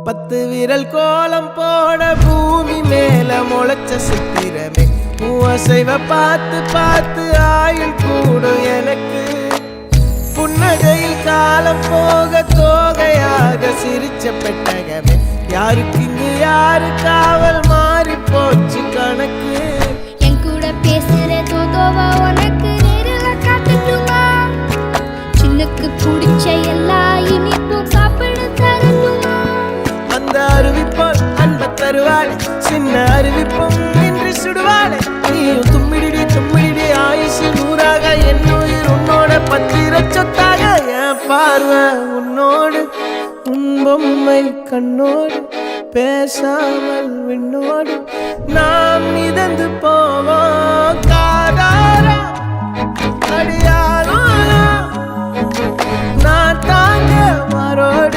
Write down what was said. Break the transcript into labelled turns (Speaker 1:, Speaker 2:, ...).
Speaker 1: 10 விரல் கோலம் போட பூமி மேல முளைச்ச சித்திரமே அசைவ பார்த்து பார்த்து ஆயுள் கூடும் எனக்கு புன்னகையில் காலம் போக தோகையாக சிரிச்ச பெட்டகமே யாருக்கு இங்கு யாரு காவல் மாறி போச்சு கணக்கு
Speaker 2: என் கூட பேசுற தோதோவா உனக்கு நேரில் காட்டட்டுமா சின்னுக்கு பிடிச்ச எல்லா இனிப்பும் சாப்பிட தரட்டுமா
Speaker 1: அந்த அருவிப்போல் அன்ப தருவாள் சின்ன அருவிப்பும் நின்று சுடுவாளே நீயும் தும்மிடி தும்மிடி ஆயுசு 100ஆக என் உயிர் உன்னோட பத்திர சொத்தாக என் பார்வை உன்னோடு உன் பொம்மை கண்ணோடு பேசாமல் விண்ணோடு நாம் மிதந்து போவோம் காதாரா அடியாரோ நான் தாங்க மாறோடு